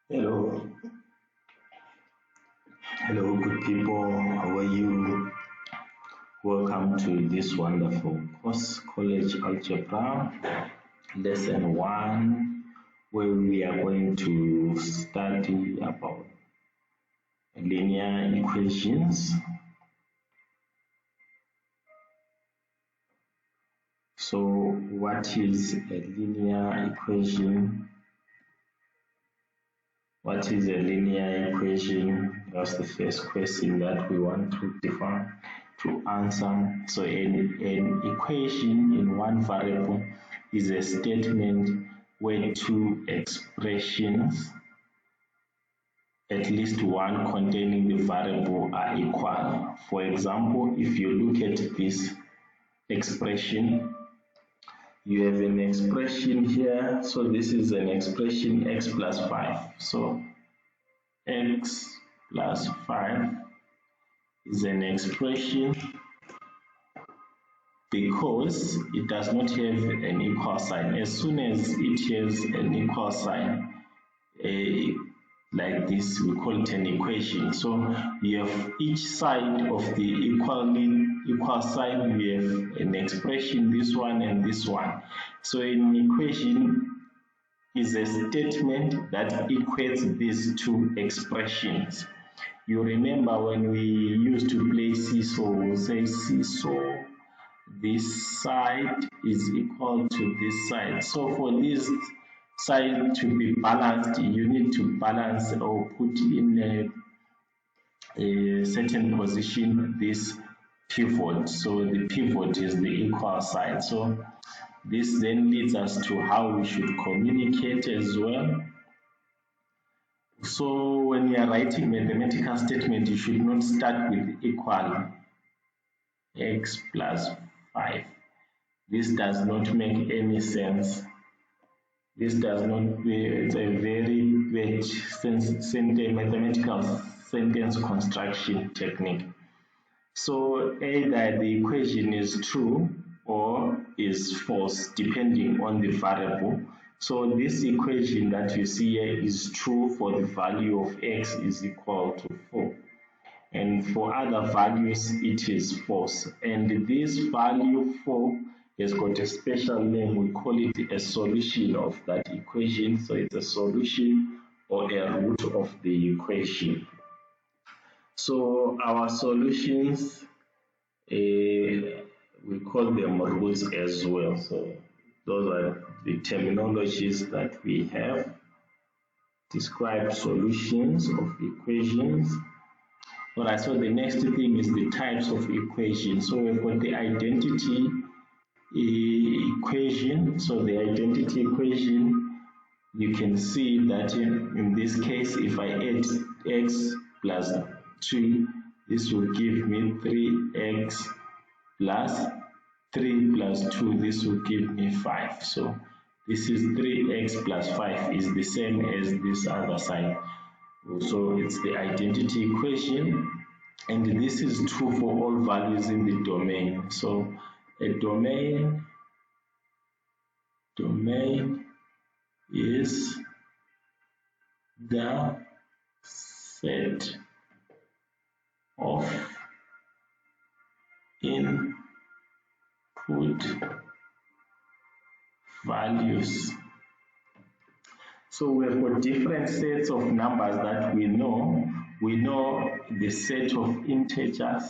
Hello, hello, good people. How are you? Welcome to this wonderful course, College Algebra, Lesson 1, where we are going to study about linear equations. So, what is a linear equation? What is a linear equation? That's the first question that we want to define, to answer. So an equation in one variable is a statement where two expressions, at least one containing the variable, are equal. For example, if you look at this expression, you have an expression here. So this is an expression x plus 5. So x plus 5 is an expression because it does not have an equal sign. As soon as it has an equal sign, like this, we call it an equation. So you have each side of the equal sign, we have an expression, this one and this one. So an equation is a statement that equates these two expressions. You remember when we used to play seesaw, we'll say seesaw, this side is equal to this side. So for this side to be balanced, you need to balance or put in a certain position this pivot. So the pivot is the equal side. So this then leads us to how we should communicate as well. So when you are writing mathematical statement, you should not start with equal x plus 5. This does not make any sense. This does not, it's a very bad mathematical sentence construction technique. So either the equation is true or is false depending on the variable. So this equation that you see here is true for the value of x is equal to 4. And for other values it is false. And this value 4 has got a special name. We call it a solution of that equation. So it's a solution or a root of the equation. So our solutions, we call them roots as well. So those are the terminologies that we have. Describe solutions of equations. Alright, so the next thing is the types of equations. So we've got the identity equation. So the identity equation, you can see that in this case, if I add x plus 2, this will give me 3x plus 3 plus 2, this will give me 5. So this is 3x plus 5 is the same as this other side. So it's the identity equation, and this is true for all values in the domain. So a domain is the set of input values. So we've got different sets of numbers that we know. We know the set of integers.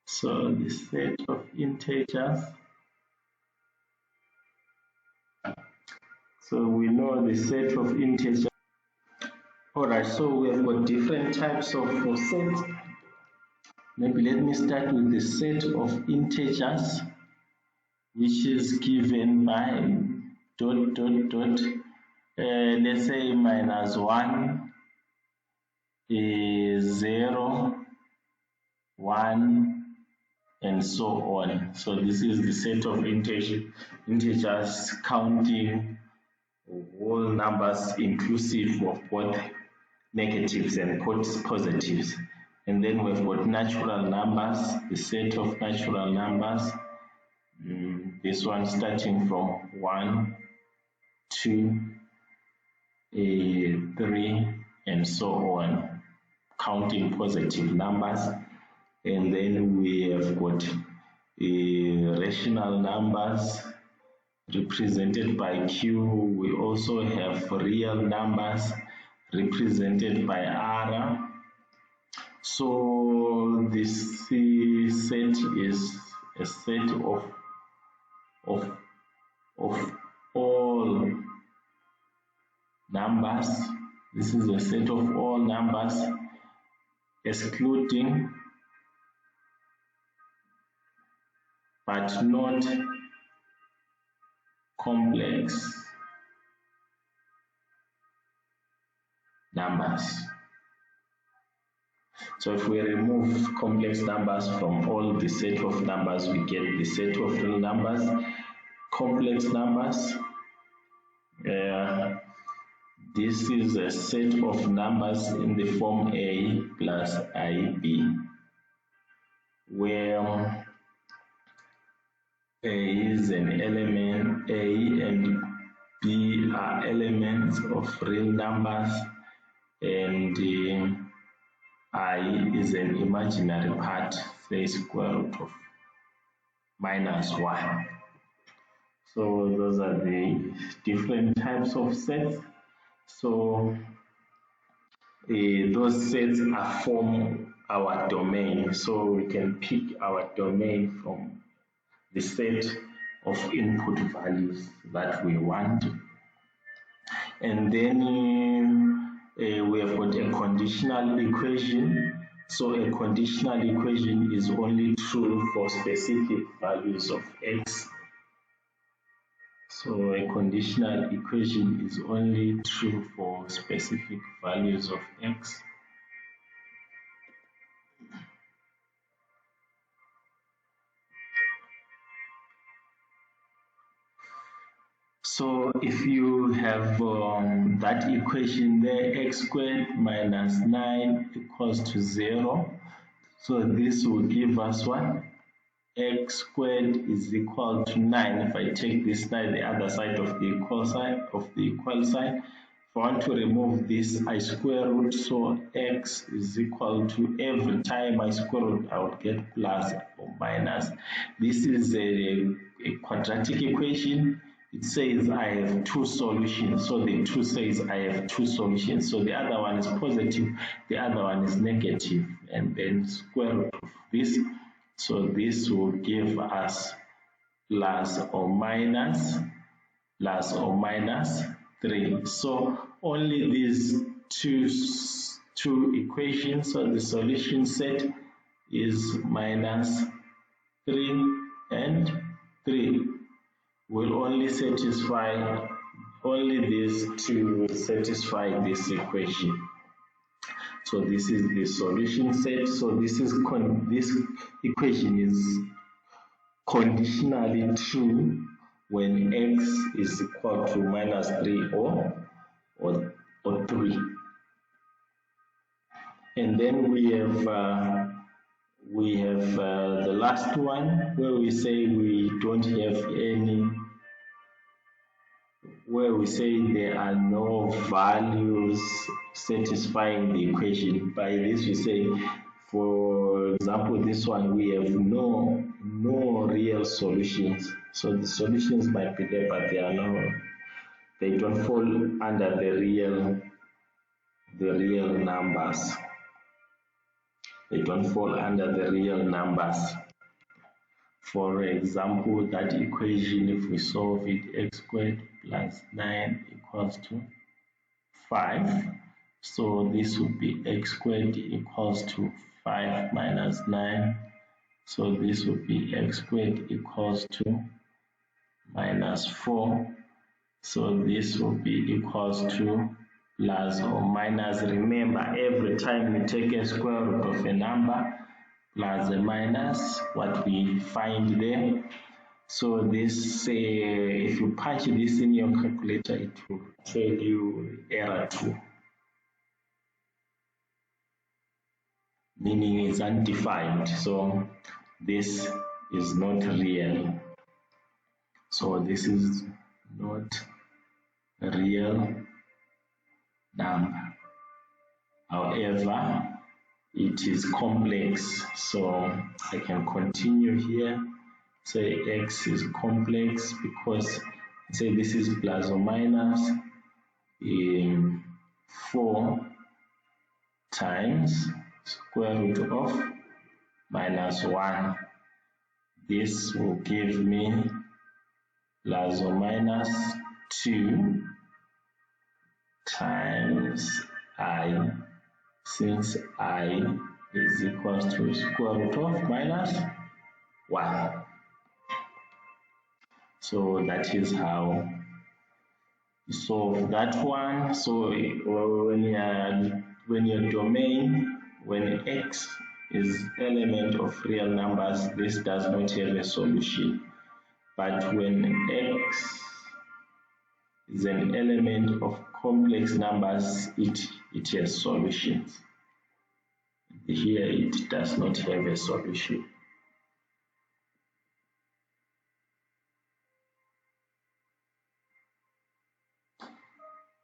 So the set of integers. So we know the set of integers. Alright, so we've got different types of sets. Maybe let me start with the set of integers, which is given by dot dot dot. Let's say -1 is 0, 1, and so on. So this is the set of integers counting whole numbers inclusive of both negatives and positives. And then we've got natural numbers, the set of natural numbers. This one starting from 1, 2, 3, and so on, counting positive numbers. And then we have got rational numbers represented by Q. We also have real numbers represented by R. So this set is a set of all numbers. This is a set of all numbers excluding but not complex numbers. So if we remove complex numbers from all the set of numbers, we get the set of real numbers. Complex numbers, this is a set of numbers in the form A plus IB, where A is an element, A and B are elements of real numbers, and I is an imaginary part, say square root of -1. So those are the different types of sets. So those sets form our domain. So we can pick our domain from the set of input values that we want. And then we have got a conditional equation. So a conditional equation is only true for specific values of x. So a conditional equation is only true for specific values of x. So if you have that equation there, x squared minus 9 equals to 0. So this will give us what? X squared is equal to 9. If I take this 9, the other side of the equal sign, if I want to remove this, I square root, so x is equal to, every time I square root, I would get plus or minus. This is a quadratic equation. It says I have two solutions, so the 2 says I have two solutions. So the other one is positive, the other one is negative, and then square root of this. So this will give us plus or minus 3. So only these two equations, so the solution set is minus 3 and 3. Will only satisfy, only these two will satisfy this equation. So this is the solution set. So this equation is conditionally true when x is equal to minus 3 or 3. And then we have the last one where we say we don't have any, where we say there are no values satisfying the equation. By this we say, for example, this one, we have no real solutions. So the solutions might be there, but they don't fall under the real numbers. They don't fall under the real numbers. For example, that equation, if we solve it, x squared plus 9 equals to 5. So this would be x squared equals to 5 minus 9. So this would be x squared equals to minus 4. So this will be equals to plus or minus. Remember, every time you take a square root of a number, plus or minus what we find there. So this, if you punch this in your calculator, it will tell you error 2, meaning it's undefined. So this is not real. So this is not real. number. However, it is complex, so I can continue here. Say x is complex because say this is plus or minus 4 times square root of minus 1. This will give me plus or minus 2 times I, since I is equal to square root of minus 1. So that is how you solve that one. So when your domain, when x is element of real numbers, this does not have a solution. But when x is an element of complex numbers, it has solutions. Here it does not have a solution.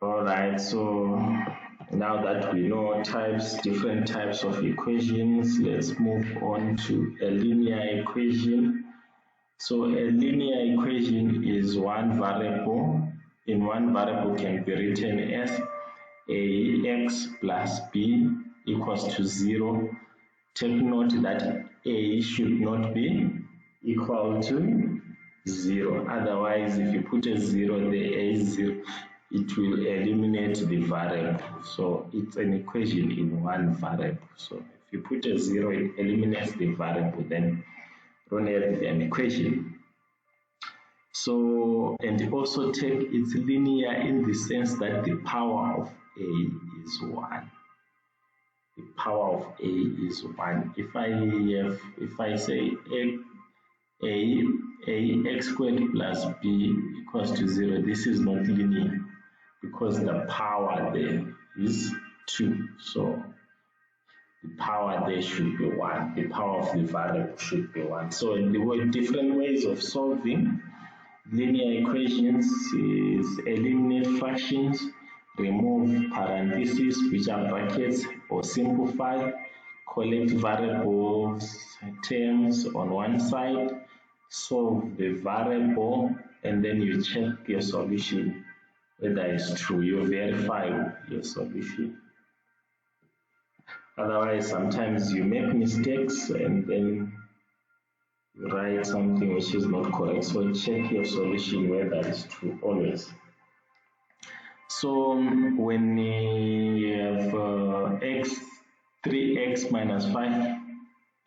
Alright, so now that we know different types of equations, let's move on to a linear equation. So a linear equation is one variable. In one variable can be written as ax plus b equals to 0. Take note that a should not be equal to 0. Otherwise, if you put a 0, the a is 0, it will eliminate the variable. So it's an equation in one variable. So if you put a 0, it eliminates the variable, then don't have an equation. So, and also take it's linear in the sense that the power of a is 1. The power of a is 1. If I say x squared plus b equals to 0, this is not linear because the power there is 2. So the power there should be 1. The power of the variable should be 1. So there were different ways of solving linear equations is eliminate fractions, remove parentheses which are brackets, or simplify, collect variables terms on one side, solve the variable, and then you check your solution whether it's true. You verify your solution. Otherwise, sometimes you make mistakes and then you write something which is not correct. So check your solution whether it's true always. So when you have 3x minus 5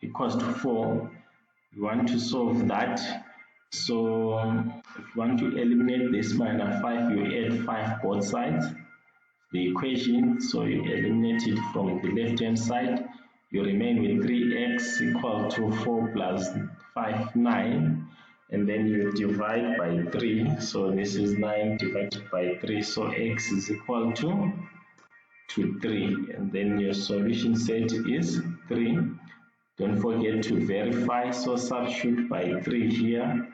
equals to 4, you want to solve that. So if you want to eliminate this minus 5, you add 5 both sides. The equation, so you eliminate it from the left hand side. You remain with 3x equal to 4 plus 5, 9, and then you divide by 3. So this is 9 divided by 3, so x is equal to 3, and then your solution set is 3. Don't forget to verify, so substitute by 3 here.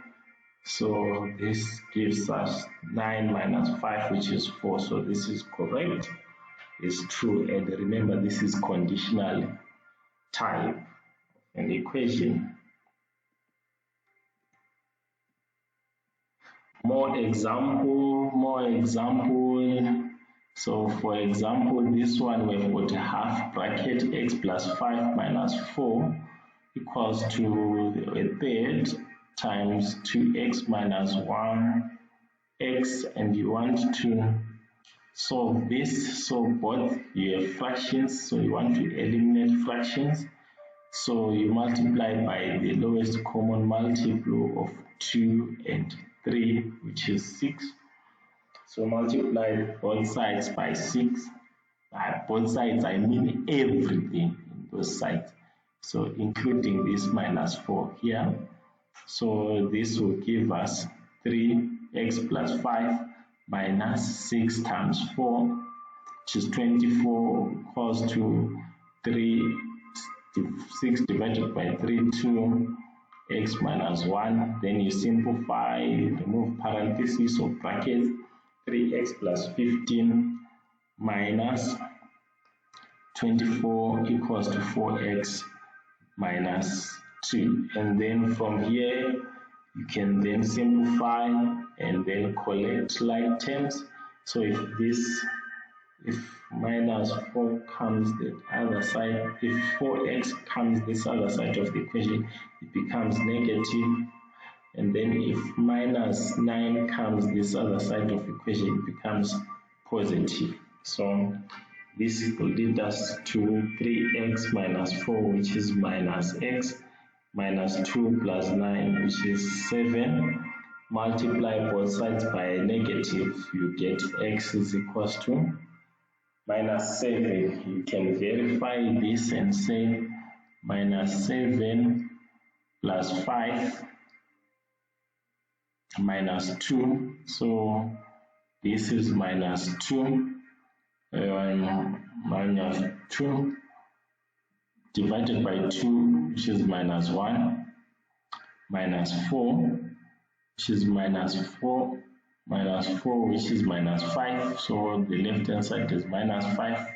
So this gives us 9 minus 5, which is 4. So this is correct, it's true. And remember, this is conditional type an equation. More example. So for example, this one we've got a half bracket x plus 5 minus 4 equals to a third times 2x minus 1x, and you want to solve this. So both you have fractions, so you want to eliminate fractions. So you multiply by the lowest common multiple of 2 and 3, which is 6. So multiply both sides by 6. By both sides, I mean everything in those sides. So including this minus 4 here. So this will give us 3x plus 5 minus 6 times 4, which is 24, equals to 6 divided by 3, 2, x minus 1. Then you simplify, remove parentheses or brackets, 3x plus 15 minus 24 equals to 4x minus 2. And then from here, you can then simplify and then collect like terms. So if minus 4 comes the other side, if 4x comes this other side of the equation, it becomes negative. And then if minus 9 comes this other side of the equation, it becomes positive. So this will lead us to 3x minus 4, which is minus x, minus 2 plus 9, which is 7. Multiply both sides by a negative, you get x is equals to minus 7. You can verify this and say minus 7 plus 5 minus 2. So this is minus 2. Minus 2 divided by 2, which is minus 1, minus 4, which is minus 4, minus 4, which is minus 5. So the left hand side is minus 5.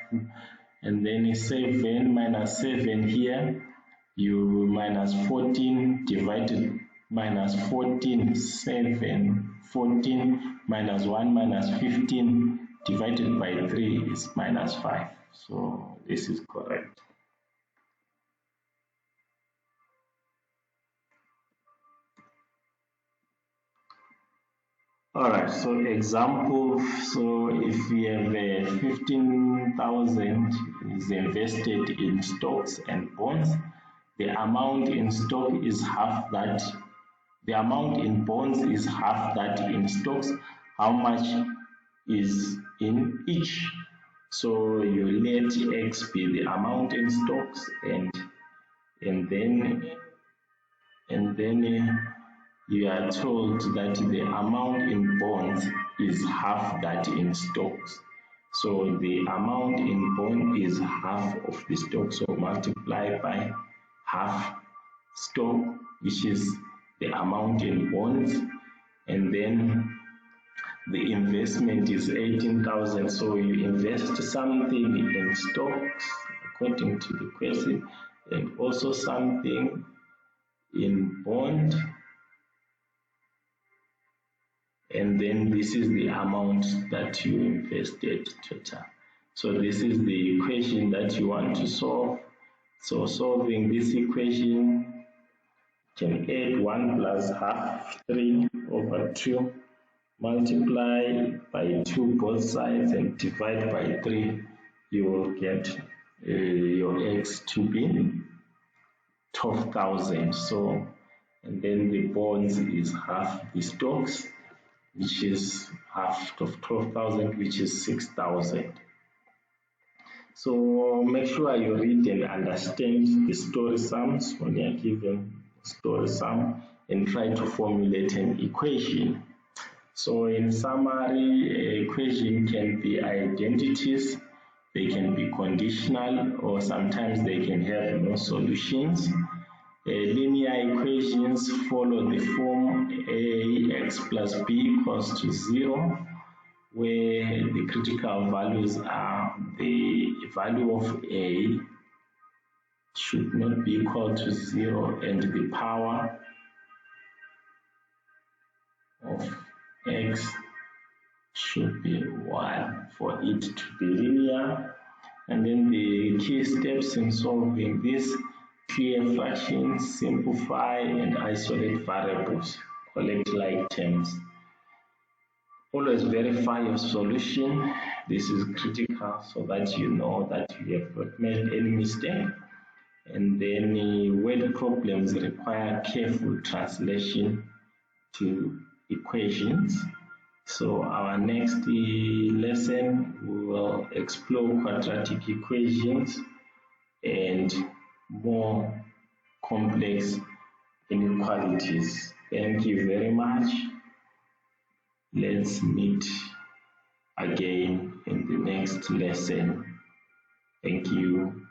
And then is 7 minus 7 here, you minus 14 divided minus 14, 7, 14 minus 1 minus 15 divided by 3 is minus 5. So this is correct. Alright, so example, so if we have 15,000 is invested in stocks and bonds, the amount in stock is half that, the amount in bonds is half that in stocks. How much is in each? So you let x be the amount in stocks, and then you are told that the amount in bonds is half that in stocks. So the amount in bond is half of the stock, so multiply by half stock, which is the amount in bonds, and then the investment is 18,000. So you invest something in stocks according to the question, and also something in bond, and then this is the amount that you invested total. So this is the equation that you want to solve. So solving this equation, can add 1 plus half 3 over 2, multiply by 2 both sides and divide by 3. You will get your x to be 12,000. So, and then the bonds is half the stocks, which is half of 12,000, which is 6,000. So make sure you read and understand the story sums when you are given story sum, and try to formulate an equation. So in summary, an equation can be identities, they can be conditional, or sometimes they can have no solutions. Linear equations follow the form ax plus b equals to 0, where the critical values are the value of a should not be equal to 0 and the power of x should be 1 for it to be linear. And then the key steps in solving this: clear fractions, simplify and isolate variables, collect like terms. Always verify your solution. This is critical so that you know that you have not made any mistake. And then word problems require careful translation to equations. So our next lesson, we will explore quadratic equations and more complex inequalities. Thank you very much. Let's meet again in the next lesson. Thank you.